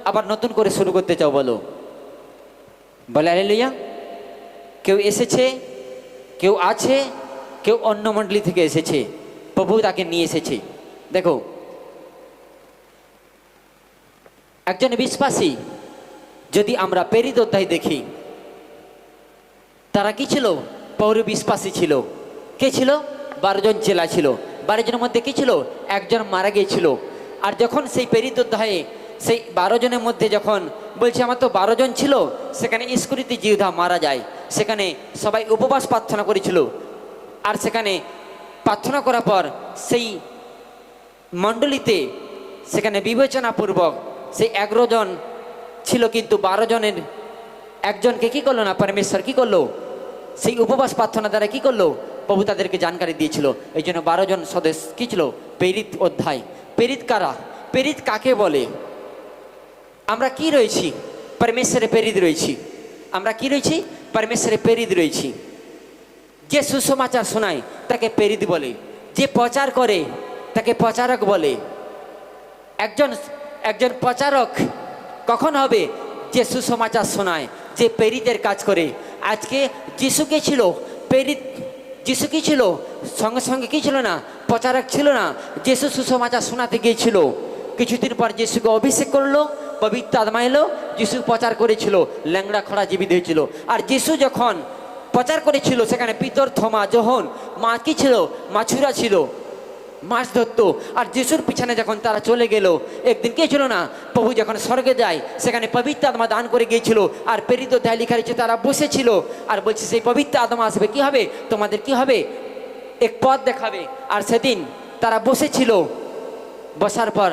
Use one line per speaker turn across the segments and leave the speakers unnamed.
আবার নতুন করে শুরু করতে চাও বলো? বলে হালেলুয়া। কেউ এসেছে, কেউ আছে, কেউ অন্য মণ্ডলী থেকে এসেছে, প্রভু তাকে নিয়ে এসেছে। দেখো, একজন বিশ্বাসী যদি আমরা প্রেরিত অধ্যায় দেখি, তারা কি ছিল? পৌর বিশ্বাসী ছিল। কে ছিল? 12 জন চেলা ছিল। 12 জনের মধ্যে কি ছিল? একজন মারা গিয়েছিল। আর যখন সেই প্রেরিত অধ্যায়ে সেই 12 জনের মধ্যে যখন বলছে আমার তো 12 জন ছিল, সেখানে ইস্করিতি জিহুদা মারা যায়। সেখানে সবাই উপবাস প্রার্থনা করেছিল। আর সেখানে প্রার্থনা করার পর সেই মণ্ডলীতে সেখানে বিবেচনাপূর্বক সেই 11 জন ছিল, কিন্তু 12 জনের একজনকে কি করলো না? পরমেশ্বর কি করলো? সেই উপবাস প্রার্থনা দ্বারা কি করলো? প্রভু তাদেরকে জানকারি দিয়েছিল। এই জন্য 12 জন সদস্য কি ছিল? প্রেরিত অধ্যায়। প্রেরিত কারা? প্রেরিত কাকে বলে? আমরা কি রয়েছি? পরমেশ্বরে প্রেরিত রয়েছি। আমরা কি রয়েছি? পরমেশ্বরে প্রেরিত রয়েছি। যে সুসমাচার শোনায় তাকে প্রেরিত বলে, যে প্রচার করে তাকে প্রচারক বলে। একজন প্রচারক কখন হবে? যে সুসমাচার শোনায়, যে প্রেরিতের কাজ করে। আজকে যিশুকে ছিল প্রেরিত, যিশু কি ছিল? সঙ্গে সঙ্গে কি ছিল না? প্রচারক ছিল না। যিশু সুসমাচার শোনাতে গিয়েছিল, কিছুদিন পর যিশুকে অভিষেক করলো, পবিত্র আত্মা এলো, যিশু প্রচার করেছিল, ল্যাংড়া খড়া জীবিত হয়েছিল। আর যিশু যখন প্রচার করেছিল, সেখানে পিতর, থমা, যোহন, মা কি ছিল? মাছুরা ছিল, মাছ ধরতো। আর যিশুর পিছনে যখন তারা চলে গেল, একদিন কে ছিল না? প্রভু যখন স্বর্গে যায়, সেখানে পবিত্র আত্মা দান করে গিয়েছিল। আর প্রেরিত অধ্যায় লেখা রয়েছে তারা বসেছিল, আর বলছে সেই পবিত্র আত্মা আসবে, কি হবে? তোমাদের কি হবে? এক পথ দেখাবে। আর সেদিন তারা বসেছিল, বসার পর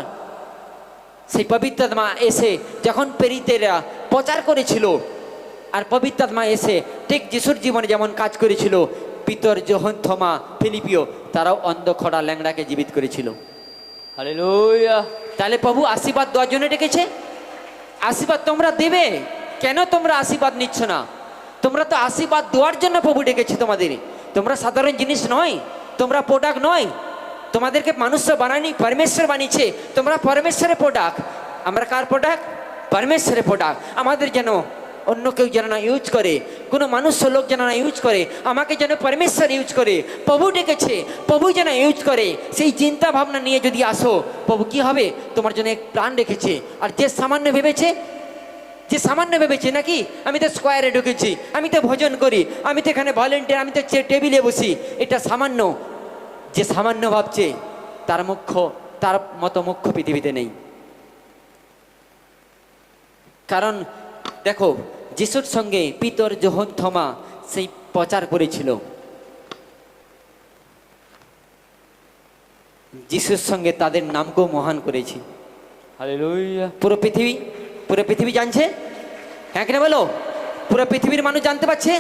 সেই পবিত্র আত্মা এসে যখন প্রেরিতেরা প্রচার করেছিল, আর পবিত্র আত্মা এসে ঠিক যিশুর জীবনে যেমন কাজ করেছিল, পিতর, যোহন, থমা, ফিলিপিও, তারাও অন্ধ, খড়া, ল্যাংড়াকে জীবিত করেছিল।
হালেলুয়া।
তাহলে প্রভু আশীর্বাদ দেওয়ার জন্য ডেকেছে। আশীর্বাদ তোমরা দেবে, কেন তোমরা আশীর্বাদ নিচ্ছ না? তোমরা তো আশীর্বাদ দেওয়ার জন্য প্রভু ডেকেছে তোমাদের। তোমরা সাধারণ জিনিস নয়, তোমরা প্রোডাক্ট নয়। তোমাদেরকে মানুষ বানায়নি, পরমেশ্বর বানিয়েছে। তোমরা পরমেশ্বরের প্রোডাক্ট। আমরা কার প্রোডাক্ট? পরমেশ্বরের প্রোডাক্ট। আমাদের যেন অন্য কেউ যেন না ইউজ করে, কোনো মানুষ লোক যেন না ইউজ করে, আমাকে যেন পরমেশ্বর ইউজ করে। প্রভু ডেকেছে, প্রভু যেন ইউজ করে। সেই চিন্তা ভাবনা নিয়ে যদি আসো, প্রভু কি হবে? তোমার জন্য এক প্ল্যান রেখেছে। আর যে সামান্য ভেবেছে, যে সামান্য ভেবেছে নাকি আমি তো স্কোয়ারে ঢুকেছি, আমি তো ভোজন করি, আমি তো এখানে ভলেন্টিয়ার, আমি তো টেবিলে বসি, এটা সামান্য। যে সামান্য ভাবছে, তার মুখ্য, তার মতো মুখ্য পৃথিবীতে নেই। কারণ দেখো, যিশুর সঙ্গে পিতর, যোহন, থমা সেই প্রচার করেছিল। যিশুর সঙ্গে তাদের নামকেও মহান করেছে।
হালেলুয়া।
পুরো পৃথিবী জানছে। হ্যাঁ কিনা বলো? পুরো পৃথিবীর মানুষ জানতে পারছে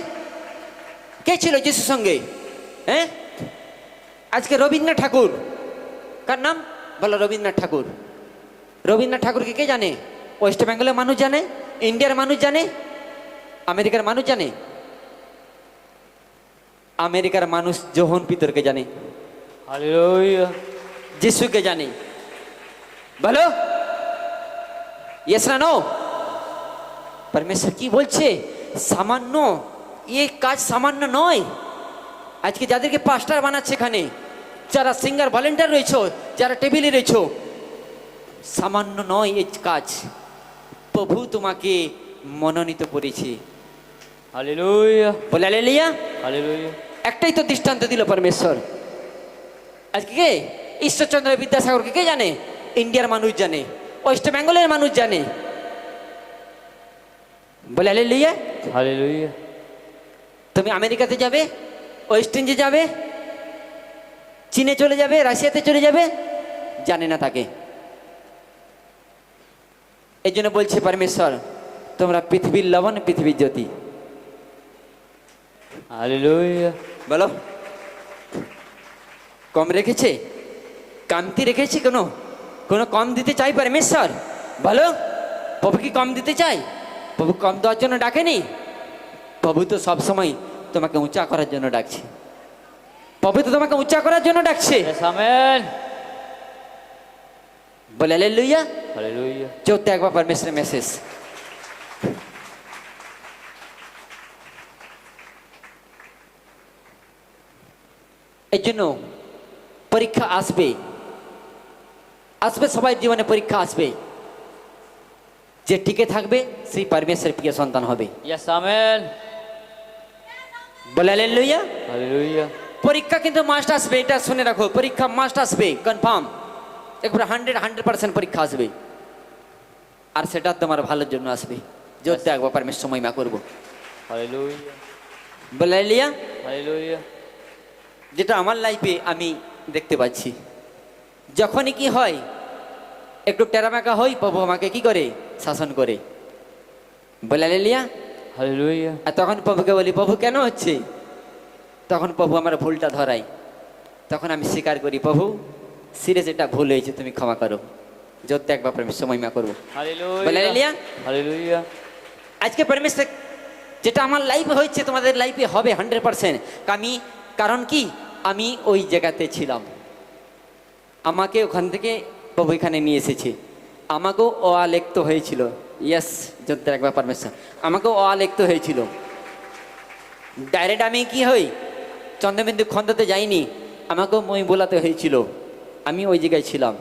কে ছিল যিশুর সঙ্গে। হ্যাঁ, আজকে রবীন্দ্রনাথ ঠাকুর, কার নাম বলো? রবীন্দ্রনাথ ঠাকুর। রবীন্দ্রনাথ ঠাকুরকে কে জানে? ওয়েস্ট বেঙ্গলের মানুষ জানে, ইন্ডিয়ার মানুষ জানে, আমেরিকার মানুষ জানে। আমেরিকার মানুষ যোহন পিতরকে জানে,
হালেলুয়া।
যিশুকে জানে। বলো ইয়েস না নো? পরমেশ্বর কি বলছে? সামান্য, এই কাজ সামান্য নয়। আজকে যাদেরকে পাস্টার বানাচ্ছে, এখানে যারা সিঙ্গার ভলেন্টিয়ার রয়েছে, যারা টেবিলে রয়েছে, সামান্য নয় এই কাজ। প্রভু তোমাকে মনোনীত করেছে।
হালেলুয়া।
বলে হালেলুয়া।
হালেলুয়া।
একটাই তো দৃষ্টান্ত দিল পরমেশ্বর। আজকে কে? ঈশ্বরচন্দ্র বিদ্যাসাগরকে কে জানে? ইন্ডিয়ার মানুষ জানে, ওয়েস্ট বেঙ্গলের মানুষ জানে। বলে হালেলুয়া।
হালেলুয়া।
তুমি আমেরিকাতে যাবে, ওয়েস্ট ইন্ডিজে যাবে, চীনে চলে যাবে, রাশিয়াতে চলে যাবে, জানে না তাকে। এই জন্য বলছে পরমেশ্বর, তোমরা পৃথিবীর লবণ, পৃথিবীর জ্যোতি।
হালেলুয়া।
বলো, কম রেখেছে? কান্তি রেখেছে কোনো? কোনো কম দিতে চাই পরমেশ্বর? বলো, প্রভু কি কম দিতে চাই? প্রভু কম দেওয়ার জন্য ডাকেনি। প্রভু তো সবসময় তোমাকে উঁচা করার জন্য ডাকছে। প্রভু তো তোমাকে উঁচা করার জন্য ডাকছে।
আমেন।
বলে হালেলুয়া।
Hallelujah.
চৌথা একবার পারমেশ্বরের মেসেজ। এই জন্য পরীক্ষা আসবে, আসবে, সবাই জীবনে পরীক্ষা আসবে। যে টিকে থাকবে সেই পরমেশ্বরের প্রিয় সন্তান হবে।
Yes, amen.
বলে হালেলুয়া।
Hallelujah.
পরীক্ষা কিন্তু মাস্ট আসবে, এটা শুনে রাখো, পরীক্ষা মাস্ট আসবে, কনফার্ম, একবারে 100% পরীক্ষা আসবে। আর সেটা তোমার ভালোর জন্য আসবে। যদি একবার পরমেশ্বর মহিমা করবো।
Hallelujah.
বলে হালেলুয়া।
Hallelujah.
যেটা আমার লাইফে আমি দেখতে পাচ্ছি, যখনই কি হয় একটু টেরামাকা হই, প্রভু আমাকে কি করে শাসন করে। বলে হালেলুয়া।
Hallelujah.
আর তখন প্রভুকে বলি, প্রভু কেন হচ্ছে? তখন প্রভু আমার ভুলটা ধরাই, তখন আমি স্বীকার করি, প্রভু সিরিয়াস এটা ভুল হয়েছে, তুমি ক্ষমা করো। যদি একবার পরমেশ্বর মহিমা করবো। বলে
Hallelujah.
হালেলুয়া।
Hallelujah.
আজকে পরমেশ্বর যেটা আমার লাইফে হয়েছে তোমাদের লাইফে হবে 100%। কারণ কি আমি ওই জায়গাতে ছিলাম, আমাকে ওখান থেকে প্রভু এখানে নিয়ে এসেছে। আমাকেও লিখতে হয়েছিল। ইয়েস, যদি একবার পরমেশ্বর, আমাকেও লিখতে হয়েছিল। ডাইরেক্ট আমি কি হই চন্দ্রবিন্দু খন্দতে যাইনি, আমাকেও মই বোলাতে হয়েছিল, আমি ওই জায়গায় ছিলাম।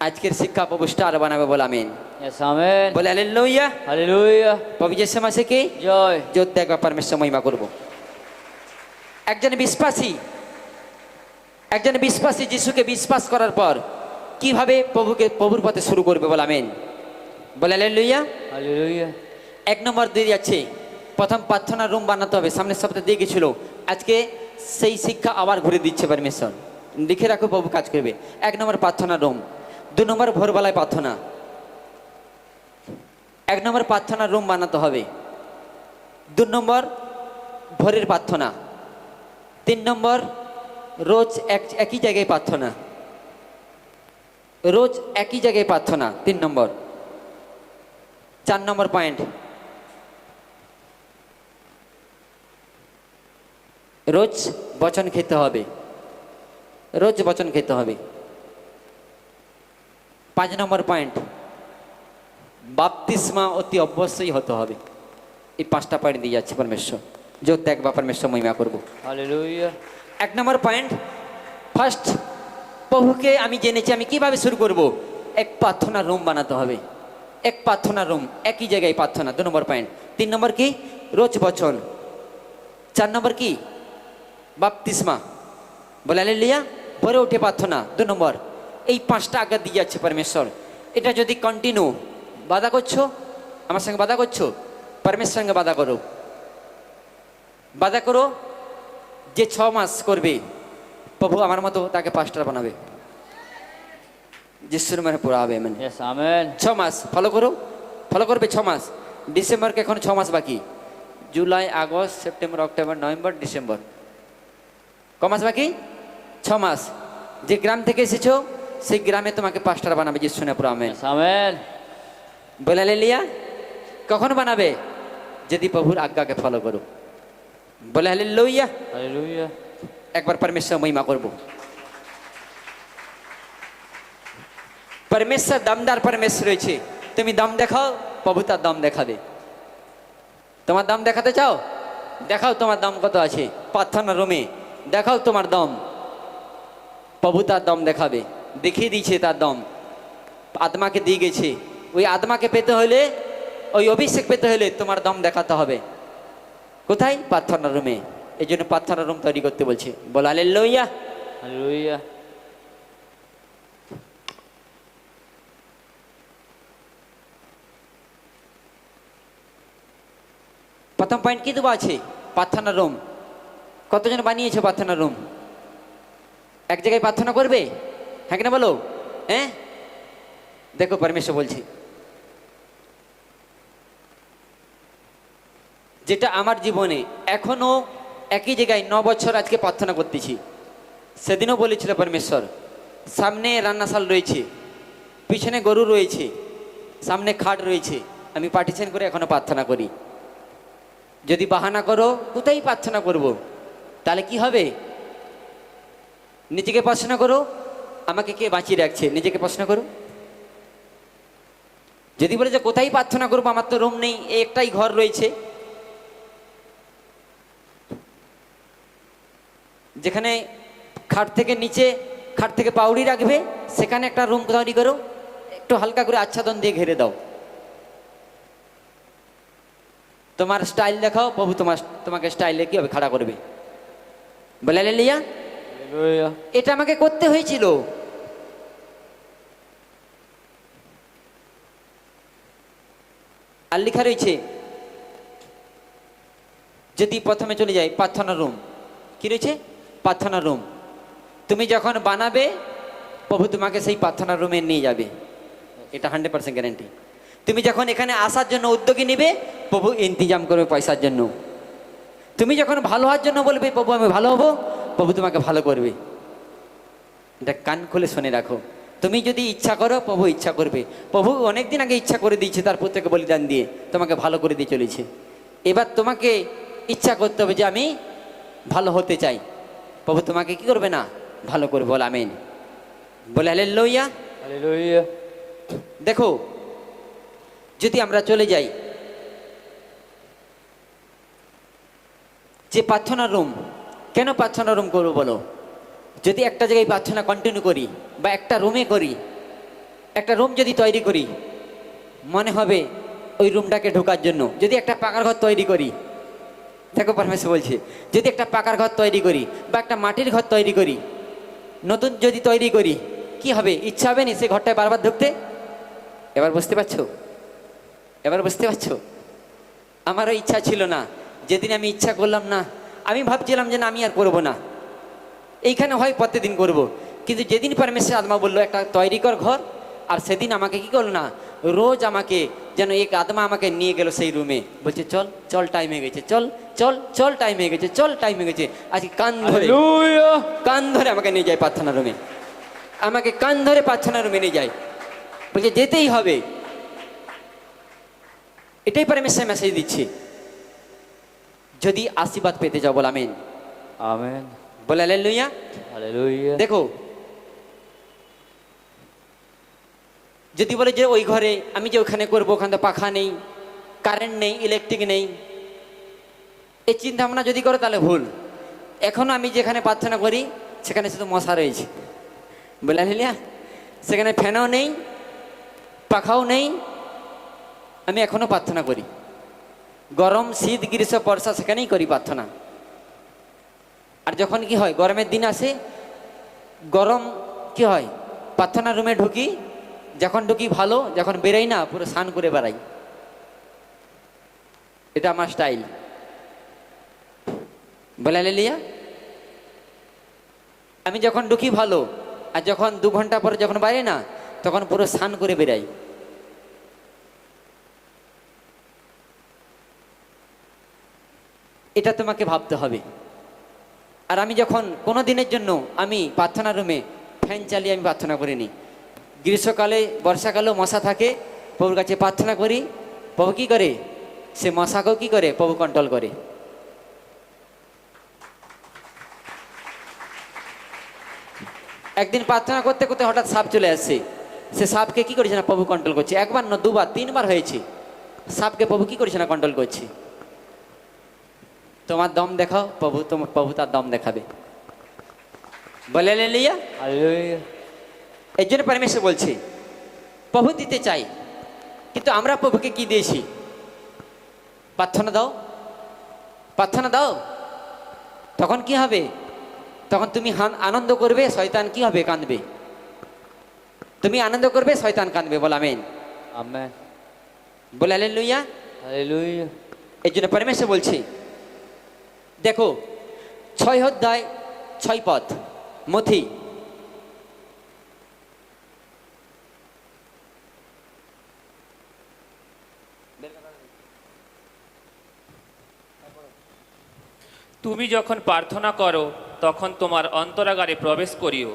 আজকের শিক্ষা প্রভু স্টার বানাবে, বলে আমেন।
Yes, amen.
বলে হালেলুয়া।
Hallelujah.
প্রভু যিশু মাসিকে
Joy.
যদি একবার পরমেশ্বর মহিমা করব। একজন বিশ্বাসী যিশুকে বিশ্বাস করার পর কিভাবে প্রভুর পথে শুরু করবে, বলে আমেন। বলে হালেলুয়া।
Hallelujah.
1 নম্বর দিয়ে যাচ্ছে, প্রথম প্রার্থনা রুম বানাতে হবে, সামনের সপ্তাহে দিয়ে গেছিল। আজকে সেই শিক্ষা আবার ঘুরে দিচ্ছে পরমেশ্বর, লিখে রাখো, প্রভু কাজ করবে। 1 নম্বর প্রার্থনা রুম। 2 নম্বর ভোরবেলায় প্রার্থনা। 1 নম্বর প্রার্থনা রুম বানাতে হবে। 2 নম্বর ভোরের প্রার্থনা। 3 নম্বর রোজ একই জায়গায় প্রার্থনা, রোজ একই জায়গায় প্রার্থনা। 3 নম্বর। 4 নম্বর পয়েন্ট, রোজ বচন খেতে হবে, রোজ বচন খেতে হবে। 5 নম্বর পয়েন্ট, বাপ্তিস্মা অতি অবশ্যই হতে হবে। এই 5টা পয়েন্ট দিয়ে যাচ্ছে পরমেশ্বর, যদি একবার পরমেশ্বর মহিমা করবো।
Hallelujah.
1 নম্বর পয়েন্ট, ফার্স্ট প্রভুকে আমি জেনেছি, আমি কিভাবে শুরু করব? এক প্রার্থনা রুম বানাতে হবে, এক প্রার্থনা রুম, একই জায়গায় প্রার্থনা। 2 নম্বর পয়েন্ট। 3 নম্বর কি? রোজ বচন। 4 নম্বর কি? বাপ্তিস্মা। বলে হালেলুয়া। ভোরে উঠে প্রার্থনা। 2 নম্বর। এই 5টা আগে দিয়ে যাচ্ছে পরমেশ্বর। এটা যদি কন্টিনিউ বাধা করছো, আমার সঙ্গে বাধা করছো, পরমেশ্বর সঙ্গে বাধা করো, বাধা করো। যে 6 মাস করবে, প্রভু আমার মতো তাকে 5টা বানাবে, যিশুর মানে পুরো হবে। মানে
Yes, amen.
6 মাস ফলো করো, ফলো করবে 6 মাস। ডিসেম্বরকে এখন 6 মাস বাকি, July, August, September, October, November, December, ক মাস বাকি? 6 মাস। যে গ্রাম থেকে এসেছো সেই গ্রামে তোমাকে 5টা বানাবে, যিশু না পুরো আমেন।
Yes, amen.
বলে হালেলুয়া। কখন বানাবে? যদি প্রভুর আজ্ঞাকে ফলো করো। বলে হালেলুয়া।
Hallelujah.
একবার পরমেশ্বর মহিমা করব। পরমেশ্বর দমদার পরমেশ্বর রয়েছে। তুমি দম দেখাও, প্রভু তার দম দেখাবে। তোমার দম দেখাতে চাও? দেখাও তোমার দম কত আছে প্রার্থনা রুমে, দেখাও তোমার দম, প্রভু তার দম দেখাবে। দেখিয়ে দিয়েছে তার দম, আত্মাকে দিয়ে গেছে। ওই আত্মাকে পেতে হলে, ওই অভিষেক পেতে হলে তোমার দম দেখাতে হবে। কোথায়? প্রার্থনা রুমে। এই জন্য প্রার্থনা রুম তৈরি করতে বলছে। বল হালেলুয়া।
Hallelujah.
প্রথম পয়েন্ট কি দেবো আছে? প্রার্থনা রুম। কতজন বানিয়েছে প্রার্থনা রুম? এক জায়গায় প্রার্থনা করবে, হ্যাঁ কিনা বলো? হ্যাঁ, দেখো পরমেশ্বর বলছি, যেটা আমার জীবনে এখনো একই জায়গায় 9 বছর আজকে প্রার্থনা করতেছি। সেদিনও বলেছিল পরমেশ্বর, সামনে রান্নাশাল রয়েছে, পিছনে গরু রয়েছে, সামনে খাট রয়েছে, আমি পার্টিশন করে এখনো প্রার্থনা করি। যদি বাহানা করো কোথায় প্রার্থনা করব, তাহলে কি হবে? নিজেকে প্রশ্ন করো, আমাকে কে বাঁচিয়ে রাখছে? নিজেকে প্রশ্ন করো। যদি বলে যে কোথায় প্রার্থনা করবো, আমার তো রুম নেই, এই একটাই ঘর রয়েছে, যেখানে খাট থেকে নিচে, খাট থেকে পাউড়ি রাখবে, সেখানে একটা রুম তৈরি করো, একটু হালকা করে আচ্ছাদন দিয়ে ঘিরে দাও, তোমার স্টাইল দেখাও, প্রভু তোমাকে স্টাইলে কি হবে খাড়া করবে। বলে হালেলুয়া।
হালেলুয়া।
এটা আমাকে করতে হয়েছিল। আর লেখা রয়েছে, যদি প্রথমে চলে যাই প্রার্থনা রুম, কি রয়েছে? প্রার্থনা রুম। তুমি যখন বানাবে, প্রভু তোমাকে সেই প্রার্থনা রুমে নিয়ে যাবে, এটা 100% গ্যারান্টি। তুমি যখন এখানে আসার জন্য উদ্যোগী নেবে, প্রভু ইন্তজাম করবে পয়সার জন্য। তুমি যখন ভালো হওয়ার জন্য বলবে, প্রভু আমি ভালো হব, প্রভু তোমাকে ভালো করবে। এটা কান খুলে শুনে রাখো। তুমি যদি ইচ্ছা করো, প্রভু ইচ্ছা করবে। প্রভু অনেকদিন আগে ইচ্ছা করে দিয়েছে, তার প্রত্যেকে বলিদান দিয়ে তোমাকে ভালো করে দিয়ে চলেছে। এবার তোমাকে ইচ্ছা করতে হবে যে আমি ভালো হতে চাই, প্রভু তোমাকে কি করবে না, ভালো করবে। বল আমিন। বলে হালেলুয়া।
হালেলুয়া।
দেখো, যদি আমরা চলে যাই যে প্রার্থনা রুম, কেন প্রার্থনা রুম করবো বলো? যদি একটা জায়গায় প্রার্থনা কন্টিনিউ করি বা একটা রুমে করি, একটা রুম যদি তৈরি করি, মনে হবে ওই রুমটাকে ঢোকার জন্য। যদি একটা পাকার ঘর তৈরি করি, দেখো পরমেশ্বর বলছে, যদি একটা পাকার ঘর তৈরি করি বা একটা মাটির ঘর তৈরি করি, নতুন যদি তৈরি করি, কি হবে? ইচ্ছা হবে না সে ঘরটায় বারবার ঢুকতে? এবার বুঝতে পারছো? এবার বুঝতে পারছো? আমারও ইচ্ছা ছিল না। যেদিন আমি ইচ্ছা করলাম না, আমি ভাবছিলাম যে না, আমি আর করবো না, এইখানে হয় প্রত্যেকদিন করব। কিন্তু যেদিন পরমেশ্বর আত্মা বললো একটা তৈরি কর ঘর, আর সেদিন আমাকে কি করলো না, রোজ আমাকে যেন এক আত্মা আমাকে নিয়ে গেল সেই রুমে, বলছে চল চল টাইম হয়ে গেছে, চল চল চল টাইম হয়ে গেছে, চল টাইম হয়ে গেছে। আজকে কান ধরে,
হালেলুয়া।
কান ধরে আমাকে নিয়ে যায় প্রার্থনা রুমে, আমাকে কান ধরে প্রার্থনা রুমে নিয়ে যায়, বলছে যেতেই হবে। এটাই পরমেশ্বর মেসেজ দিচ্ছি। যদি আশীর্বাদ পেতে যাও, বল আমিন।
আমেন।
বলে হালেলুয়া।
হালেলুয়া।
দেখো, যদি বলে যে ওই ঘরে আমি যে ওখানে করবো, ওখানে তো পাখা নেই, কারেন্ট নেই, ইলেকট্রিক নেই, এই চিন্তা ভাবনা যদি করো তাহলে ভুল। এখনো আমি যেখানে প্রার্থনা করি সেখানে শুধু মশা রয়েছে, বলে হালেলুয়া। সেখানে ফ্যানও নেই, পাখাও নেই, আমি এখনো প্রার্থনা করি। গরম, শীত, গ্রীষ্ম, বর্ষা সেখানেই করি প্রার্থনা। আর যখন কি হয়, গরমের দিন আসে, গরম কি হয়, প্রার্থনা রুমে ঢুকি, যখন ঢুকি ভালো, যখন বেরাই না পুরো স্নান করে বেড়াই। এটা আমার স্টাইল, বলে হালেলুয়া। আমি যখন ঢুকি ভালো, আর যখন 2 ঘন্টা পরে যখন বাইরে না, তখন পুরো স্নান করে বেরাই। এটা তোমাকে ভাবতে হবে। আর আমি যখন কোনো দিনের জন্য আমি প্রার্থনা রুমে ফ্যান চালিয়ে আমি প্রার্থনা করিনি। গ্রীষ্মকালে, বর্ষাকালেও মশা থাকে, প্রভুর কাছে প্রার্থনা করি, প্রভু কী করে, সে মশাকেও কী করে, প্রভু কন্ট্রোল করে। একদিন প্রার্থনা করতে করতে হঠাৎ সাপ চলে আসছে, সে সাপকে কি করেছে না, প্রভু কন্ট্রোল করছে। একবার না, 2 বার 3 বার হয়েছে, সাপকে প্রভু কি করেছে না, কন্ট্রোল করছে। তোমার দম দেখাও, প্রভু তার দম দেখাবে। বলে হালেলুয়া।
হালেলুয়া।
এই জন্য পরমেশ্বর বলছে, প্রভু দিতে চাই, কিন্তু আমরা প্রভুকে কি দিয়েছি? প্রার্থনা দাও, প্রার্থনা দাও। তখন কি হবে? তখন তুমি আনন্দ করবে, শয়তান কি হবে, কাঁদবে। তুমি আনন্দ করবে, শয়তান কাঁদবে। বল আমিন।
আমেন।
বলে হালেলুয়া।
হালেলুয়া।
এই জন্য পরমেশ্বর বলছে, দেখো 6 অধ্যায় 6 পদ মথি,
তুমি যখন প্রার্থনা করো, তখন তোমার অন্তরাগারে প্রবেশ করিও,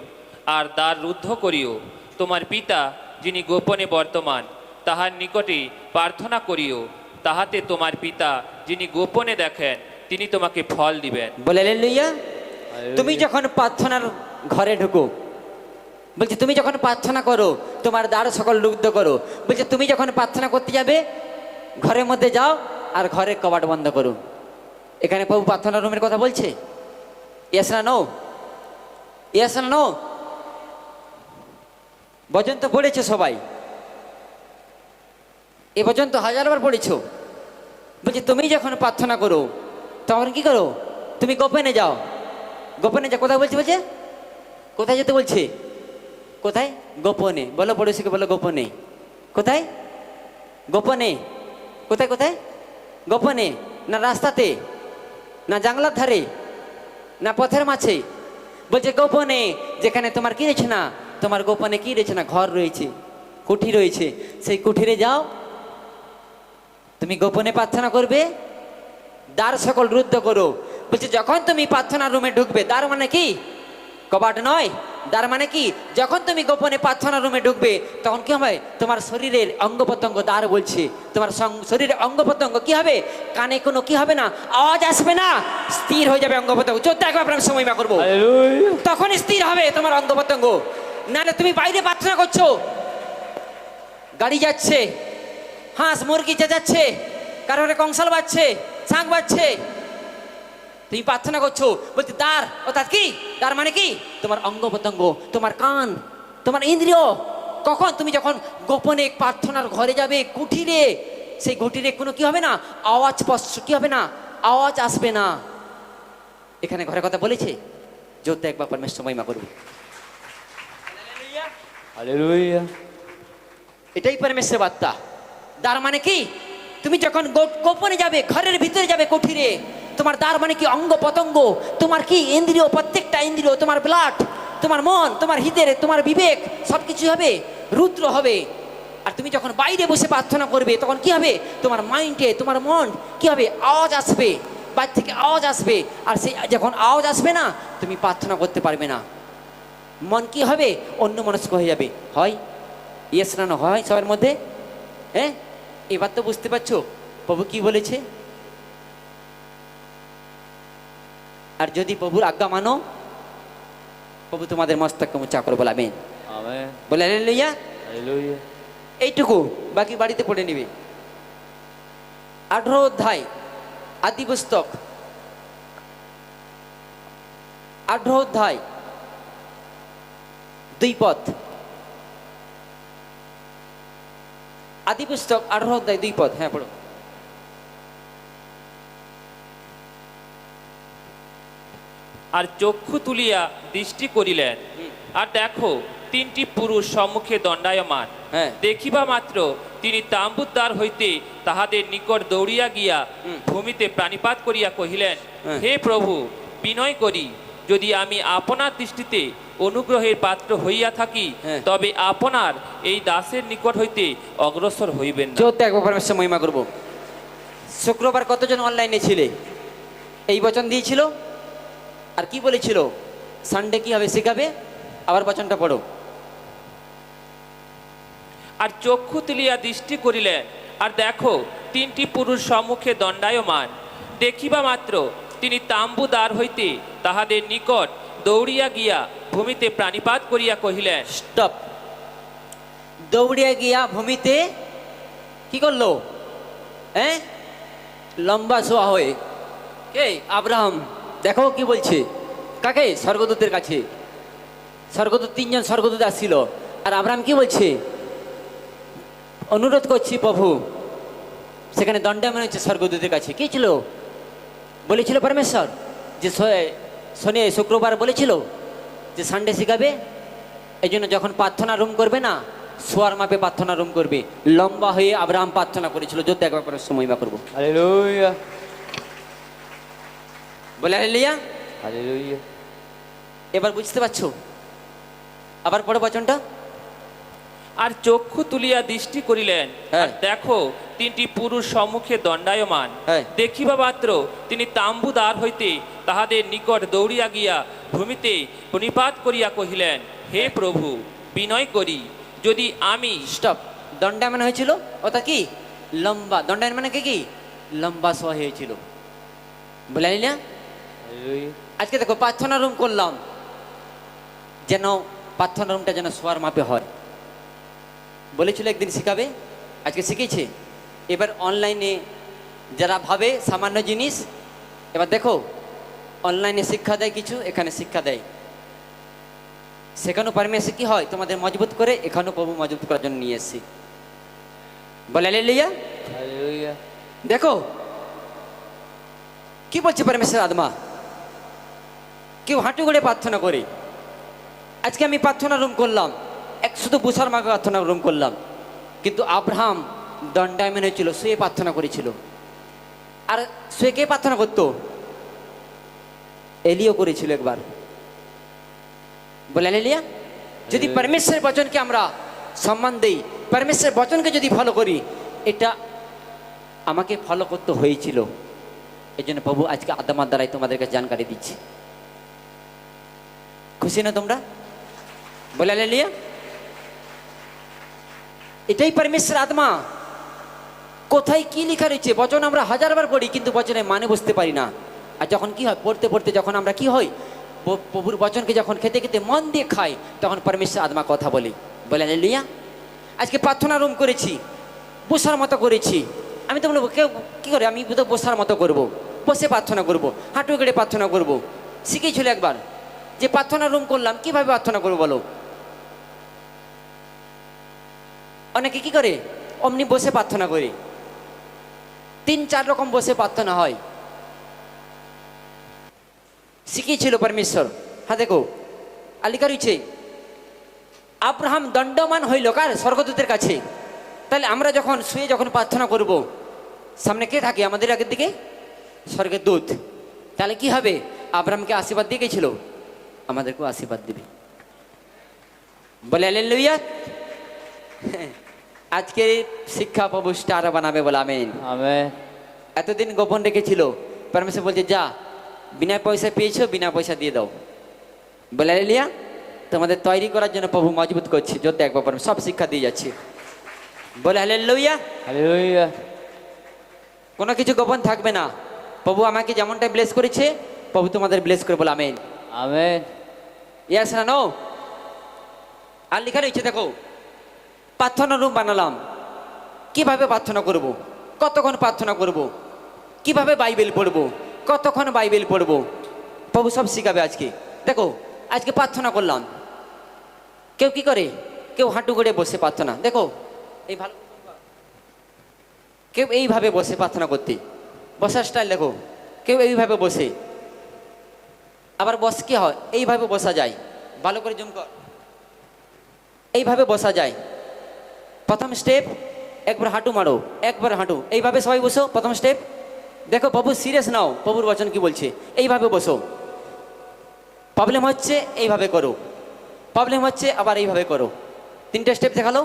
আর দ্বার রুদ্ধ করিও। তোমার পিতা যিনি গোপনে বর্তমান, তাহার নিকটে প্রার্থনা করিও। তাহাতে তোমার পিতা যিনি গোপনে দেখেন, তিনি তোমাকে ফল দিবেন।
বলে হালেলুয়া।
হালেলুয়া।
তুমি যখন প্রার্থনার ঘরে ঢুকো, বলছে তুমি যখন প্রার্থনা করো তোমার দ্বার সকল রুদ্ধ করো। বলছে তুমি যখন প্রার্থনা করতে যাবে ঘরের মধ্যে যাও আর ঘরের কবাট বন্ধ করো। এখানে প্রভু প্রার্থনা রুমের কথা বলছে। ইয়েস না নো? ইয়েস না নো? বচন তো পড়েছো সবাই, এ বচন তো হাজারবার পড়েছো। বলছে তুমি যখন প্রার্থনা করো তখন কি করো? তুমি গোপনে যাও। গোপনে যা কোথায় বলছে? বলছে কোথায় যেতে বলছে? কোথায়? গোপনে। বলো পড়োশিকে, বলো গোপনে। কোথায়? গোপনে। কোথায় কোথায়? গোপনে। না রাস্তাতে, না জানলার ধারে, না পথের মাঝে? বলছে গোপনে। যেখানে তোমার কি রয়েছে না, তোমার গোপনে কি রয়েছে না, ঘর রয়েছে, কুঠি রয়েছে, সেই কুঠিরে যাও। তুমি গোপনে প্রার্থনা করবে, দ্বার সকল রুদ্ধ করো। বলছে যখন তুমি প্রার্থনা রুমে ঢুকবে, দ্বার মানে কি? কবাট নয়। দ্বার মানে কি? যখন তুমি গোপনে প্রার্থনা রুমে ঢুকবে তখন কি হবে? তোমার শরীরের অঙ্গ প্রত্যঙ্গ, দ্বার বলছে, তোমার শরীরের অঙ্গ প্রত্যঙ্গ কি হবে? কানে কোনো কি হবে না, আওয়াজ আসবে না, স্থির হয়ে যাবে অঙ্গ প্রত্যঙ্গ। চোদ্দ একবার আপনার সময় মা করবো,
হালেলুয়া।
তখন স্থির হবে তোমার অঙ্গ প্রত্যঙ্গ। নাহলে তুমি বাইরে প্রার্থনা করছো, গাড়ি যাচ্ছে, হাঁস মুরগি চেঁচাচ্ছে, কারোর কংসাল বাজছে, শাঁখ বাজছে, তুমি প্রার্থনা করছো। বলতে দ্বার, অর্থাৎ কি? দ্বার মানে কি? তোমার অঙ্গ প্রত্যঙ্গ, তোমার কান, তোমার ইন্দ্রিয়। কখন? তুমি যখন গোপনে প্রার্থনার ঘরে যাবে, কুঠিরে, সেই কুঠিরে কোনো কি হবে না, আওয়াজ কি হবে না, আওয়াজ আসবে না। এখানে ঘরের কথা বলেছে। যোদ্ধা একবার পরমেশ্বর মহিমা করবে।
হালেলুয়া।
এটাই পরমেশ্বর বার্তা। দ্বার মানে কি? তুমি যখন গোপনে যাবে, ঘরের ভিতরে যাবে, কুঠিরে, তোমার দ্বার মানে কি? অঙ্গ প্রত্যঙ্গ, তোমার কি ইন্দ্রিয়, প্রত্যেকটা ইন্দ্রিয়, তোমার ব্লাড, তোমার মন, তোমার হৃদয়, তোমার বিবেক, সব কিছু হবে রুদ্র হবে। আর তুমি যখন বাইরে বসে প্রার্থনা করবে তখন কি হবে? তোমার মাইন্ডে, তোমার মন কি হবে? আওয়াজ আসবে, বাইরে থেকে আওয়াজ আসবে। আর সেই যখন আওয়াজ আসবে না, তুমি প্রার্থনা করতে পারবে না। মন কি হবে? অন্য মনস্ক হয়ে যাবে। হয় ইয়েস না হয় সবার মধ্যে? হ্যাঁ, এবার তো বুঝতে পারছো প্রভু কি বলেছে। আর যদি প্রভুর আজ্ঞা মানো, প্রভু তোমাদের মস্তক উঁচা করে বলাবেন।
আমেন।
বলে হালেলুয়া।
হালেলুয়া।
এইটুকু, বাকি বাড়িতে পড়ে নিবে। 18 অধ্যায় আদি পুস্তক, 18 অধ্যায় 2 পদ। আদি পুস্তক 18 অধ্যায় 2 পদ। হ্যাঁ পড়ো।
আর চক্ষু তুলিয়া দৃষ্টি করিলেন, আর দেখো তিনটি পুরুষ সম্মুখে দণ্ডায়মান।
হ্যাঁ।
দেখিবা মাত্র তিনি তাম্বুর দ্বার হইতে তাহাদের নিকট দৌড়িয়া গিয়া ভূমিতে প্রাণিপাত করিয়া কহিলেন,
হ্যাঁ।
হে প্রভু, বিনয় করি, যদি আমি আপনার দৃষ্টিতে অনুগ্রহের পাত্র হইয়া থাকি,
হ্যাঁ।
তবে আপনার এই দাসের নিকট হইতে অগ্রসর হইবেন না।
চোদ্দ একবার পরমেশ্বর মহিমা করব। শুক্রবার কতজন অনলাইনে ছিলে? এই বচন দিয়েছিল। আর কি বলেছিল? সানডে কি হবে শেখাবে। আবার বচনটা পড়ো।
আর চক্ষু তুলিয়া দৃষ্টি করিলেন, আর দেখো তিনটি পুরুষ সম্মুখে দণ্ডায়মান। দেখিবা মাত্র তিনি তাম্বু দ্বার হইতে তাহাদের নিকট দৌড়িয়া গিয়া ভূমিতে প্রাণিপাত করিয়া কহিলেন।
স্টপ। দৌড়িয়া গিয়া ভূমিতে কি করলো? হ্যাঁ, লম্বা শোয়া হয়ে। কে? আব্রাহাম। দেখো কি বলছে। কাকে? স্বর্গদূতের কাছে। স্বর্গদূত, 3 জন স্বর্গদূত আসছিল। আর আব্রাহাম কি বলছে? অনুরোধ করছি প্রভু। সেখানে দণ্ডায়মান হচ্ছে স্বর্গদূতের কাছে। কি ছিল? বলেছিল পরমেশ্বর যে শনি শুক্রবার বলেছিল যে সানডে শিখাবে। এই জন্য যখন প্রার্থনা রুম করবে না, শোয়ার মাপে প্রার্থনা রুম করবে। লম্বা হয়ে আব্রাহাম প্রার্থনা করেছিল। যদি একবার করে সময় বা করবো।
হালেলুয়া।
বলে হালেলুয়া।
হালেলুয়া।
এবার বুঝতে পারছো? আবার পড়ো বচনটা।
আর চক্ষু তুলিয়া দৃষ্টি করিলেন,
হ্যাঁ।
আর দেখো তিনটি পুরুষ সম্মুখে দণ্ডায়মান।
হ্যাঁ।
দেখিবা মাত্র তিনি তাম্বু দ্বার হইতে তাহাদের নিকট দৌড়িয়া গিয়া ভূমিতে প্রণিপাত করিয়া কহিলেন, হে প্রভু, বিনয় করি, যদি আমি।
স্টপ। দণ্ডায়মান হয়েছিল, ওটা কি? লম্বা। দণ্ডায়মান মানে কি? লম্বা শোয়া হয়েছিল। বলে হালেলুয়া।
হালেলুয়া।
আজকে দেখো প্রার্থনা রুম করলাম যেন প্রার্থনা রুমটা যেন শোয়ার মাপে হয়। বলেছিল একদিন শিখাবে, আজকে শিখেছে। এবার অনলাইনে যারা ভাবে সামান্য জিনিস, এবার দেখো অনলাইনে শিক্ষা দেয় কিছু, এখানে শিক্ষা দেয়। সেখানেও পারমেশে কি হয়, তোমাদের মজবুত করে, এখানেও প্রভু মজবুত করার জন্য নিয়ে এসেছি। বলে হালেলুয়া।
হালেলুয়া।
দেখো কি বলছে পরমেশ্বর আত্মা, কেউ হাঁটু গড়ে প্রার্থনা করে। আজকে আমি প্রার্থনা রুম করলাম, এক শুধু বুসার মাপে প্রার্থনা রুম করলাম, কিন্তু আব্রাহাম দণ্ডায়মান হয়েছিল, শুয়ে প্রার্থনা করেছিল। আর শুয়ে কে প্রার্থনা করতো? এলিও করেছিল একবার। বলে হালেলুয়া। যদি পরমেশ্বরের বচনকে আমরা সম্মান দেই, পরমেশ্বরের বচনকে যদি ফলো করি, এটা আমাকে ফলো করতে হয়েছিল। এই জন্য প্রভু আজকে আদামার দ্বারাই তোমাদেরকে জানকারি দিচ্ছি। খুশি না তোমরা? বলে হালেলুয়া। এটাই পরমেশ্বর আত্মা। কোথায় কি লেখা রয়েছে? বচন আমরা হাজারবার পড়ি, কিন্তু বচনের মানে বুঝতে পারি না। আর যখন কি হয়, পড়তে পড়তে যখন আমরা কি হয়, প্রভুর বচনকে যখন খেতে খেতে মন দিয়ে খাই, তখন পরমেশ্বর আত্মা কথা বলি। বলে হালেলুয়া। আজকে প্রার্থনা রুম করেছি, বসার মতো করেছি। আমি তো বলবো কেউ কী করে, আমি তো বসার মতো করব, বসে প্রার্থনা করব, হাঁটু গেড়ে প্রার্থনা করব। শিখেছিল একবার যে প্রার্থনা রুম করলাম, কিভাবে প্রার্থনা করবো বলো? অনেকে কি করে, অমনি বসে প্রার্থনা করে। 3-4 রকম বসে প্রার্থনা হয়। শিখিয়েছিল পরমেশ্বর। হ্যাঁ দেখো আলিকা রয়েছে, আব্রাহাম দণ্ডমান হইল কার? স্বর্গদূতের কাছে। তাহলে আমরা যখন শুয়ে যখন প্রার্থনা করব, সামনে কে থাকে আমাদের আগের দিকে? স্বর্গের দূত। তাহলে কি হবে? আব্রাহামকে আশীর্বাদ দিয়ে গেছিল, আমাদেরকেও আশীর্বাদ দিবে। বলে হালেলুয়া। আজকে শিক্ষা প্রভু স্টার বানাবে, বলে আমেন।
আমেন।
এতদিন গোপন রেখেছিল, পরমেশ্বর বলছে যা, বিনা পয়সা পেয়েছো, বিনা পয়সা দিয়ে দাও। বলে হালেলুয়া। তোমাদের তৈরি করার জন্য প্রভু মজবুত করছে, যত একবার সব শিক্ষা দিয়ে যাচ্ছে। বলে হালেলুয়া।
হালেলুয়া।
কোনো কিছু গোপন থাকবে না। প্রভু আমাকে যেমনটা ব্লেস করেছে, প্রভু তোমাদের ব্লেস করে, বলে আমেন।
আমেন।
ইয়াস না নো? আর লেখা রয়েছে দেখো, প্রার্থনা রুম বানালাম, কিভাবে প্রার্থনা করব, কতক্ষণ প্রার্থনা করব, কিভাবে বাইবেল পড়বো, কতক্ষণ বাইবেল পড়বো, প্রভু সব শিখাবে আজকে। দেখো আজকে প্রার্থনা করলাম, কেউ কি করে, কেউ হাঁটু গড়ে বসে প্রার্থনা। দেখো এই ভালো, কেউ এইভাবে বসে প্রার্থনা করতে, বসার স্টাইল দেখো, কেউ এইভাবে বসে। আবার বস কি হয়, এইভাবে বসা যায়, ভালো করে জুম কর, এইভাবে বসা যায়। প্রথম স্টেপ, একবার হাঁটু মারো, একবার হাঁটু, এইভাবে সবাই বসো। প্রথম স্টেপ দেখো, প্রভু সিরিয়াস নাও, প্রভুর বচন কি বলছে, এইভাবে বসো। প্রবলেম হচ্ছে এইভাবে করো, প্রবলেম হচ্ছে আবার এইভাবে করো। 3টে স্টেপ দেখালো,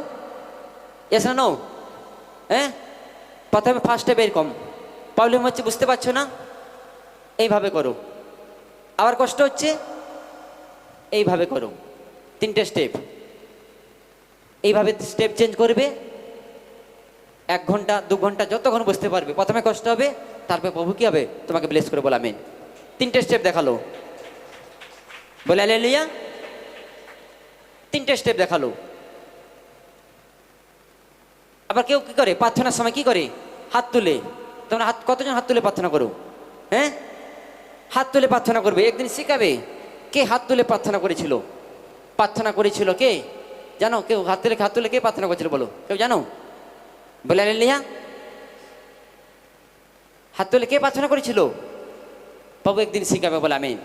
এস না নো? হ্যাঁ, প্রথমে ফার্স্ট স্টেপ এরকম, প্রবলেম হচ্ছে বুঝতে পারছো না, এইভাবে করো। আবার কষ্ট হচ্ছে, এইভাবে করো। 3টে স্টেপ, এইভাবে স্টেপ চেঞ্জ করবে। 1 ঘন্টা 2 ঘন্টা যতক্ষণ বুঝতে পারবে। প্রথমে কষ্ট হবে, তারপরে প্রভু কি হবে, তোমাকে ব্লেস করে, বলে আমেন। 3টে স্টেপ দেখালো, বলে হালেলুয়া। 3টে স্টেপ দেখালো। আবার কেউ কি করে, প্রার্থনার সময় কি করে, হাত তুলে। তোমরা হাত, কতজন হাত তুলে প্রার্থনা করো? হ্যাঁ, হাত তুলে প্রার্থনা করবে। একদিন শিখাবে কে হাত তুলে প্রার্থনা করেছিল। প্রার্থনা করেছিল কে জানো? কেউ হাত তুলে কে প্রার্থনা করেছিল বলো, কেউ জানো? বলে হালেলুয়া। হাত তুলে কে প্রার্থনা করেছিল? প্রভু একদিন শিখাবে, বলে আমেন।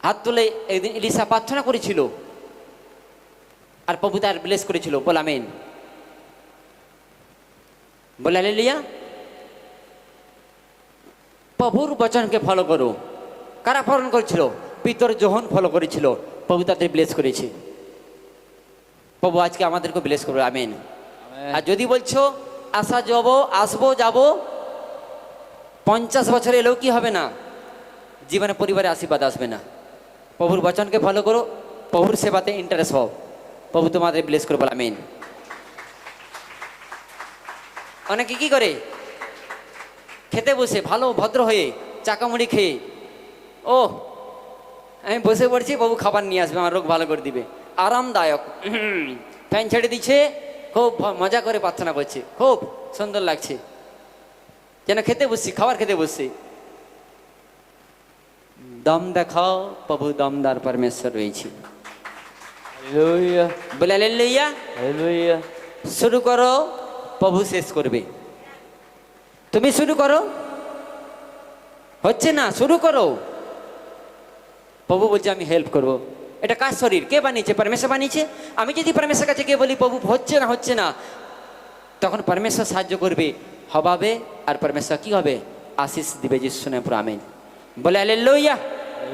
হাত তুলে একদিন এলিসা প্রার্থনা করেছিল, আর প্রভু তার ব্লেস করেছিল, বলে আমেন। বলে হালেলুয়া। প্রভুর বচনকে ফলো করো। কারা ফলো করেছিল? পিতর যোহন ফলো করেছিল, প্রভু তাদের ব্লেস করেছে। প্রভু আজকে আমাদেরকে ব্লেস করবে, আমেন। আর যদি বলছো আসবো যাবো 50 বছর এলেও কি হবে না, জীবনে পরিবারে আশীর্বাদ আসবে না। প্রভুর বচনকে ফলো করো, প্রভুর সেবাতে ইন্টারেস্ট হও, প্রভু তোমাদের ব্লেস করে, বলে আমেন। অনেকে কি করে, খেতে বসে ভালো ভদ্র হয়ে চাকামুড়ি খেয়ে ও আমি বসে পড়ছি, বাবু খাবার নিয়ে আসবে, আমার রোগ ভালো করে দিবে, আরামদায়ক। ফ্যান ছেড়ে দিচ্ছে, খুব মজা করে প্রার্থনা করছে, খুব সুন্দর লাগছে, যেন খেতে বসছি, খাবার খেতে বসছি। দম দেখাও প্রভু, দমদার পরমেশ্বর রয়েছে।
Hallelujah.
বলে হালেলুয়া।
Hallelujah.
শুরু করো, প্রভু শেষ করবে। তুমি শুরু করো, হচ্ছে না, শুরু করো। প্রভু বলছে আমি হেল্প করব। এটা কার শরীর? কে বানিয়েছে? পরমেশ্বর বানিয়েছে। আমি যদি পরমেশ্বর কাছে গিয়ে বলি প্রভু হচ্ছে না, হচ্ছে না, তখন পরমেশ্বর সাহায্য করবে, হবাবে, আর পরমেশ্বর কি হবে? আশিস দিবে। যিশু নামে আমেন। বলে হালেলুয়া।